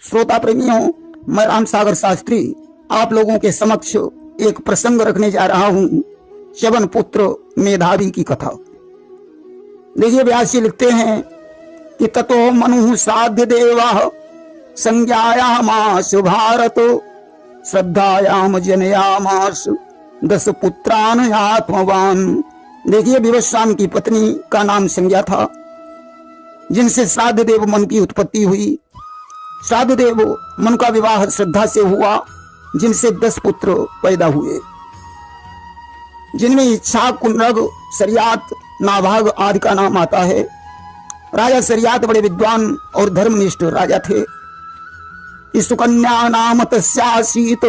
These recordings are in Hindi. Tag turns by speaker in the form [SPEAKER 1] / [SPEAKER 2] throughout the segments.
[SPEAKER 1] श्रोता प्रेमियों, मैं राम सागर शास्त्री आप लोगों के समक्ष एक प्रसंग रखने जा रहा हूं, च्यवन पुत्र मेधावी की कथा। देखिए, व्यास जी लिखते हैं कि ततो मनु साध्य देवा संज्ञायामास भारत श्रद्धायाम जनयामास 10 पुत्रान आत्मवान। देखिए, विवस्वान की पत्नी का नाम संज्ञा था, जिनसे श्राद्ध देव मन की उत्पत्ति हुई। श्राद्ध देव मन का विवाह श्रद्धा से हुआ, जिनसे 10 पुत्र पैदा हुए, जिनमें इच्छा, कुनरग, सरियात, नाभाग आदि का नाम आता है। राजा सरियात बड़े विद्वान और धर्मनिष्ठ राजा थे। सुकन्या नाम तस्यासीत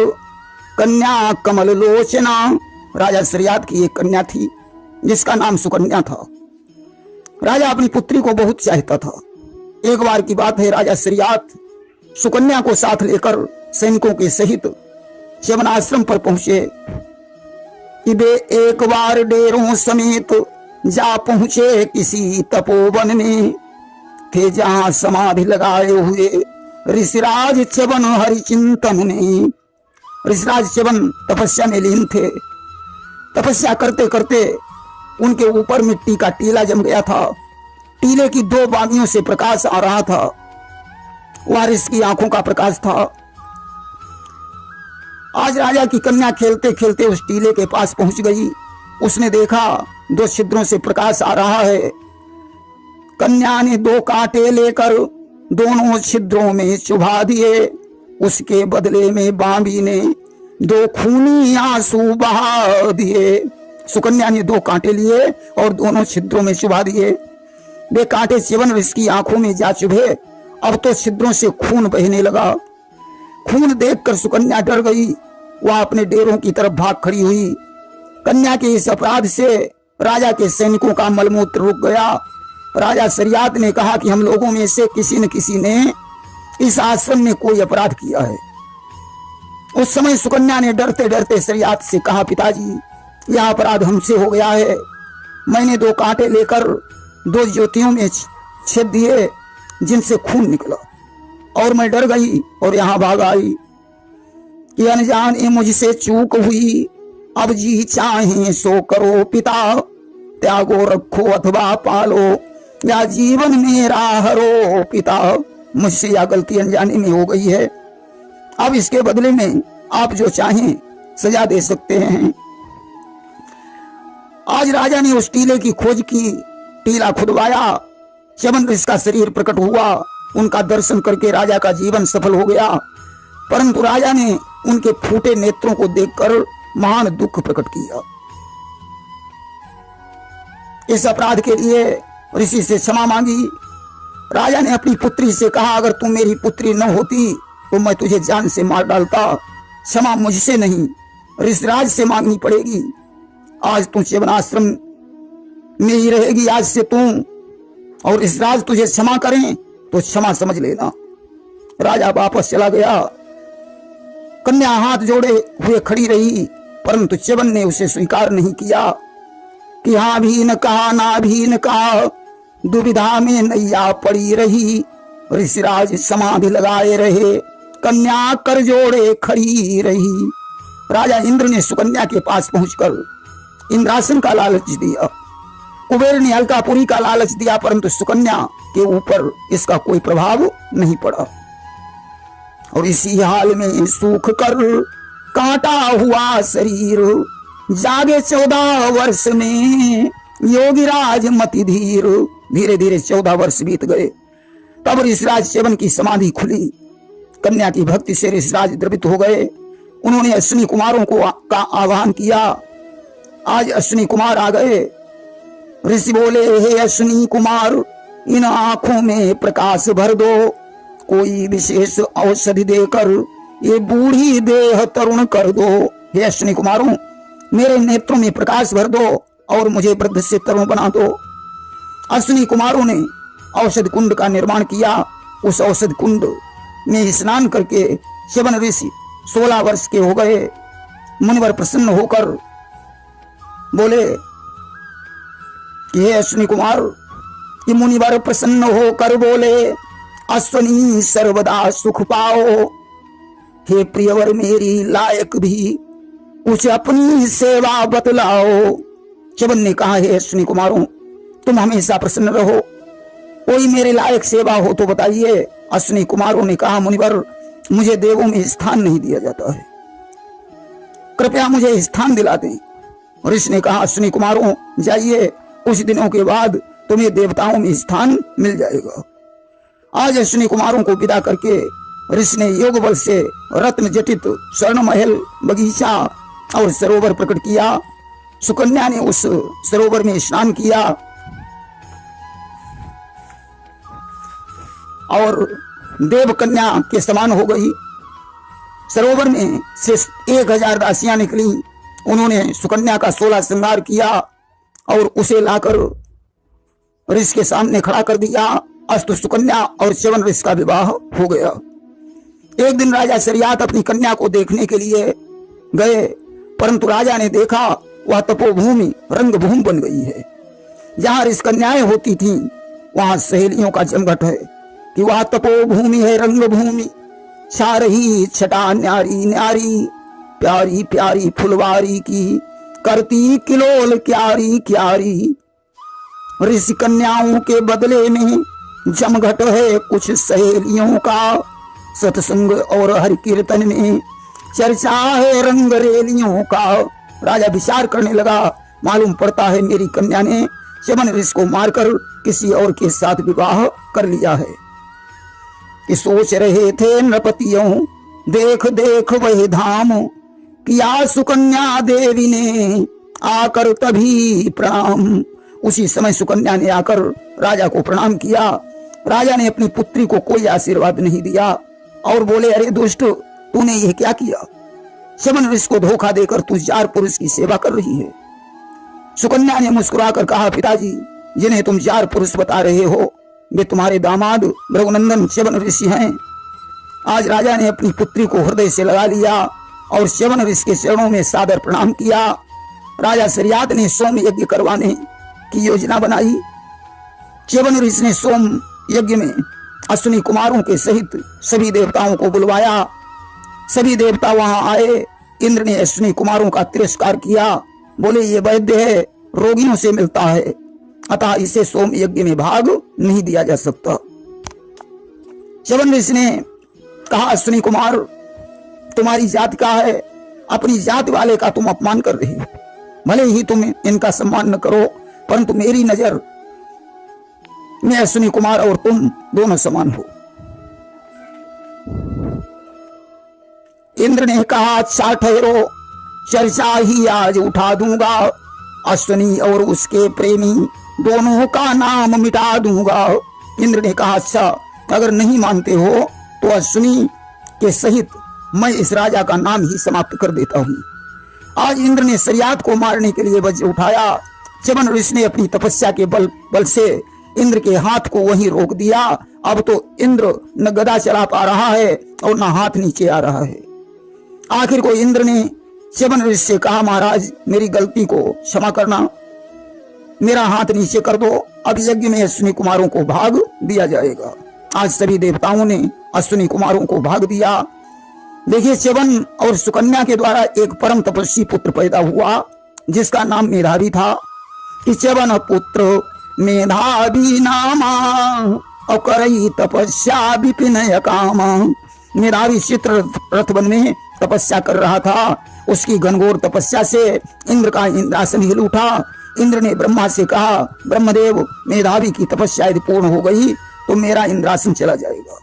[SPEAKER 1] कन्या कमल लोचना। राजा सरियात की एक कन्या थी जिसका नाम सुकन्या था। राजा अपनी पुत्री को बहुत चाहता था। एक बार की बात है, राजा सरियात सुकन्या को साथ लेकर सैनिकों के सहित च्यवन आश्रम पर पहुंचे कि वे एक बार डेरों समेत जा पहुंचे किसी तपोवन में। थे जहां समाधि लगाए हुए ऋषिराज च्यवन हरिचिंतन में। ऋषिराज च्यवन तपस्या में लीन थे। तपस्या करते करते उनके ऊपर मिट्टी का टीला जम गया था। टीले की 2 बागियों से प्रकाश आ रहा था। वारिस की आंखों का प्रकाश था। आज राजा की कन्या खेलते खेलते उस टीले के पास पहुंच गई। उसने देखा 2 छिद्रों से प्रकाश आ रहा है। कन्या ने 2 कांटे लेकर दोनों छिद्रों में चुभा दिए। उसके बदले में बांबी ने 2 खूनी आंसू बहा दिए। सुकन्या ने 2 कांटे लिए और दोनों छिद्रों में चुभा दिए। वे कांटे च्यवन ऋषि की आंखों में जा चुभे। अब तो छिद्रों से खून बहने लगा। खून देखकर सुकन्या डर गई। वह अपने डेरों की तरफ भाग खड़ी हुई। कन्या के इस अपराध से राजा के सैनिकों का मलमूत्र रुक गया। राजा सरियात ने कहा कि हम लोगों में से किसी न किसी ने इस आश्रम में कोई अपराध किया है। उस समय सुकन्या ने डरते डरते सरियात से कहा, पिताजी, यह अपराध हमसे हो गया है। मैंने 2 कांटे लेकर 2 ज्योतियों में छेद दिए जिनसे खून निकला और मैं डर गई और यहां भाग आई कि अनजाने मुझसे चूक हुई। अब जी चाहे सो करो पिता, त्यागो रखो अथवा पालो, या जीवन मेरा हरो पिता। मुझसे यह गलती अनजाने में हो गई है। अब इसके बदले में आप जो चाहें सजा दे सकते हैं। आज राजा ने उस टीले की खोज की। टीला खुदवाया। च्यवन ऋषि का शरीर प्रकट हुआ। उनका दर्शन करके राजा का जीवन सफल हो गया। परंतु राजा ने उनके फूटे नेत्रों को देखकर महान दुख प्रकट किया। इस अपराध के लिए ऋषि से क्षमा मांगी। राजा ने अपनी पुत्री से कहा, अगर तुम मेरी पुत्री न होती तो मैं तुझे जान से मार डालता। क्षमा मुझसे नहीं, ऋषिराज से मांगनी पड़ेगी। आज तू च्यवन आश्रम में ही रहेगी आज से तू, और ऋषिराज तुझे क्षमा करें तो क्षमा समझ लेना। राजा वापस चला गया। कन्या हाथ जोड़े हुए खड़ी रही, परंतु च्यवन ने उसे स्वीकार नहीं किया कि हाँ भी न कहा, ना भी न कहा। दुविधा में नैया पड़ी रही। ऋषिराज समाधि लगाए रहे, कन्या कर जोड़े खड़ी रही। राजा इंद्र ने सुकन्या के पास पहुंचकर इंद्रासन का लालच दिया। कुबेर ने अलकापुरी का लालच दिया, परंतु सुकन्या के ऊपर इसका कोई प्रभाव नहीं पड़ा। और इसी हाल में सूख कर काटा हुआ शरीर, जागे 14 वर्ष में योगीराज मति धीर। धीरे धीरे 14 वर्ष बीत गए। तब ऋषिराज च्यवन की समाधि खुली। कन्या की भक्ति से ऋषिराज द्रवित हो गए। उन्होंने अश्विनी कुमारों का आह्वान किया। आज अश्विनी कुमार आ गए। ऋषि बोले, हे अश्विनी कुमार, इन आंखों में प्रकाश भर दो। कोई विशेष औषधि देकर ये बूढ़ी देह तरुण कर दो। हे अश्विनी कुमारों, मेरे नेत्रों में प्रकाश भर दो और मुझे वृद्ध से तरुण बना दो। अश्विनी कुमारों ने औषध कुंड का निर्माण किया। उस औषध कुंड में स्नान करके च्यवन ऋषि 16 वर्ष के हो गए। मुनिवर प्रसन्न होकर बोले कि हे अश्विनी कुमार, कि मुनिवर प्रसन्न होकर बोले, अश्वनी सर्वदा सुख पाओ। हे प्रियवर मेरी लायक भी कुछ अपनी सेवा बतलाओ। च्यवन ने कहा, हे अश्विनी कुमारों, तुम हमेशा प्रसन्न रहो, कोई मेरे लायक सेवा हो तो बताइए। अश्विनी कुमारों ने कहा, मुनिवर, मुझे देवों में स्थान नहीं दिया जाता है, कृपया मुझे स्थान दिला दें। ऋषि ने कहा, अश्विनी कुमारों जाइए, कुछ दिनों के बाद तुम्हें देवताओं में स्थान मिल जाएगा। आज अश्विनी कुमारों को विदा करके ऋषि ने योग बल से रत्न जटित स्वर्ण महल, बगीचा और सरोवर प्रकट किया। सुकन्या ने उस सरोवर में स्नान किया और देव कन्या के समान हो गई। सरोवर में से 1000 दासियां निकली। उन्होंने सुकन्या का 16 श्रृंगार किया और उसे लाकर ऋषि के सामने खड़ा कर दिया। अस्तु सुकन्या और च्यवन ऋषि का विवाह हो गया। एक दिन राजा शरियात अपनी कन्या को देखने के लिए गए, परंतु राजा ने देखा वह तपोभूमि रंगभूमि बन गई है। जहां ऋषि कन्याएं होती थीं वहां सहेलियों का जमघट है कि वह तपोभूमि है रंगभूमि। छारही छटा न्यारी न्यारी, प्यारी प्यारी फुलवारी की, करती किलोल क्यारी क्यारी। ऋषि कन्याओं के बदले में जमघट है कुछ सहेलियों का। सत्संग और हरि कीर्तन में चर्चा है रंगरेलियों का। राजा विचार करने लगा, मालूम पड़ता है मेरी कन्या ने च्यवन ऋषि को मारकर किसी और के साथ विवाह कर लिया है। कि सोच रहे थे नृपतियों, देख देख वही धाम, किया सुकन्या देवी ने आकर तभी प्रणाम। उसी समय सुकन्या ने आकर राजा को प्रणाम किया। राजा ने अपनी पुत्री को कोई आशीर्वाद नहीं दिया और बोले, अरे दुष्ट, तूने यह क्या किया? च्यवन ऋषि को धोखा देकर तू जार पुरुष की सेवा कर रही है। सुकन्या ने मुस्कुराकर कहा, पिताजी, जिन्हें तुम जार पुरुष बता रहे हो वे तुम्हारे दामाद भृगुनंदन च्यवन ऋषि हैं। आज राजा ने अपनी पुत्री को हृदय से लगा लिया और च्यवन ऋषि के चरणों में सादर प्रणाम किया। राजा शरियात ने सोम यज्ञ करवाने की योजना बनाई। च्यवन ऋषि ने सोम यज्ञ में अश्विनी कुमारों के सहित सभी देवताओं को बुलवाया। सभी देवता वहां आए। इंद्र ने अश्विनी कुमारों का तिरस्कार किया, बोले ये वैद्य है, रोगियों से मिलता है, अतः इसे सोम यज्ञ में भाग नहीं दिया जा सकता। च्यवन ऋषि ने कहा, अश्विनी कुमार, तुम्हारी जाति का है, अपनी जाति वाले का तुम अपमान कर रही हो। भले ही तुम इनका सम्मान न करो, परंतु मेरी नजर में अश्विनी कुमार और तुम दोनों समान हो। इंद्र ने कहा, अच्छा ठहरो, चर्चा ही आज उठा दूंगा। अश्विनी और उसके प्रेमी दोनों का नाम मिटा दूंगा। इंद्र ने कहा, अच्छा, अगर नहीं मानते हो तो अश्विनी के सहित मैं इस राजा का नाम ही समाप्त कर देता हूं। आज इंद्र ने शरियात को मारने के लिए वज्र उठाया। च्यवन ऋषि ने अपनी तपस्या के बल से इंद्र के हाथ को वहीं रोक दिया। अब तो इंद्र न गदा चला पा रहा है और न हाथ नीचे आ रहा है। आखिर को इंद्र ने च्यवन ऋषि से कहा, महाराज, मेरी गलती को क्षमा करना, मेरा हाथ नीचे कर दो। अब यज्ञ में अश्विनी कुमारों को भाग दिया जाएगा। आज सभी देवताओं ने अश्विनी कुमारों को भाग दिया। देखिए, च्यवन और सुकन्या के द्वारा एक परम तपस्वी पुत्र पैदा हुआ जिसका नाम मेधावी था। कि च्यवन पुत्र मेधावी नामा, और करई तपस्या विपिन कामा। मेधावी चित्ररथ वन में तपस्या कर रहा था। उसकी घनघोर तपस्या से इंद्र का इंद्रासन हिल उठा। इंद्र ने ब्रह्मा से कहा, ब्रह्मदेव, मेधावी की तपस्या यदि पूर्ण हो गई तो मेरा इंद्रासन चला जाएगा,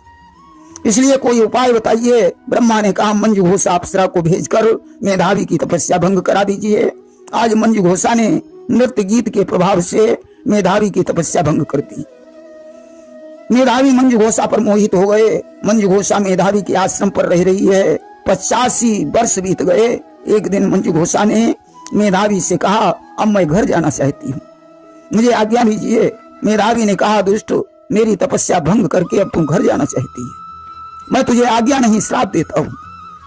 [SPEAKER 1] इसलिए कोई उपाय बताइए। ब्रह्मा ने कहा, मंजू घोषा अप्सरा को भेजकर मेधावी की तपस्या भंग करा दीजिए। आज मंजू घोषा ने नृत्य गीत के प्रभाव से मेधावी की तपस्या भंग कर दी। मेधावी मंजू घोषा पर मोहित हो गए। मंजू घोषा मेधावी के आश्रम पर रह रही है। 85 वर्ष बीत गए। एक दिन मंजू घोषा ने मेधावी से कहा, अब मैं घर जाना चाहती हूँ, मुझे आज्ञा दीजिए। मेधावी ने कहा, दुष्ट, मेरी तपस्या भंग करके अब तुम घर जाना चाहती है, मैं तुझे आज्ञा नहीं, श्राप देता हूँ।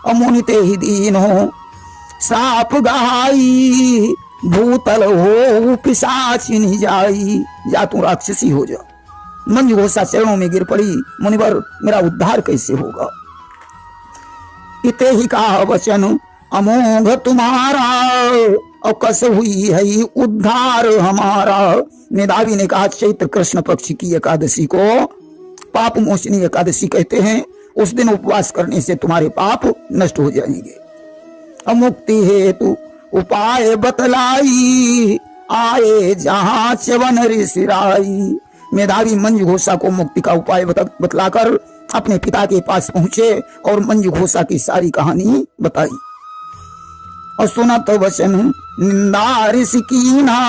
[SPEAKER 1] अमुनिते ही दीन हो श्राप गहाई, भूतल हो पिशाचिनी जाई। जा तू राक्षसी हो जा। मंजू घोषा चरणों में गिर पड़ी, मुनिवर मेरा उद्धार कैसे होगा। इते ही कहा वचन अमोघ तुम्हारा, और कस हुई है उद्धार हमारा। मेधावी ने कहा चैत्र कृष्ण पक्ष की एकादशी को पाप मोचनी एकादशी कहते हैं। उस दिन उपवास करने से तुम्हारे पाप नष्ट हो जाएंगे। अमुक्ति हेतु उपाय बतलाई, आए जहां च्यवन ऋषिराई। मेधावी मंजू घोषा को मुक्ति का उपाय बतलाकर अपने पिता के पास पहुंचे और मंजू घोषा की सारी कहानी बताई। और सुनत वचन निंदा ऋषि कीना,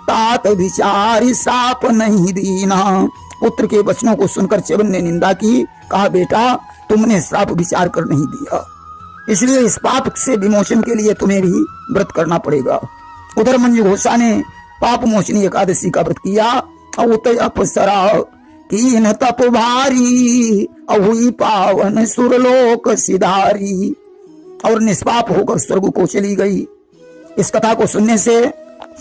[SPEAKER 1] तात विचार साप नहीं दीना। पुत्र के वचनों को सुनकर च्यवन ने निंदा की, कहा बेटा तुमने श्राप विचार कर नहीं दिया, इसलिए इस पाप से विमोचन के लिए तुम्हें भी व्रत करना पड़ेगा। उधर मंजू घोषा ने पाप मोचनी एकादशी का व्रत किया। उतय अपसरा कीन तप भारी, हुई पावन सुरलोक सिधारी, और निष्पाप होकर स्वर्ग को चली गई। इस कथा को सुनने से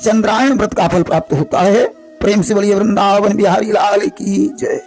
[SPEAKER 1] चंद्रायण व्रत का फल प्राप्त होता है। प्रेम से बोलिए वृंदावन बिहारी लाल की जय।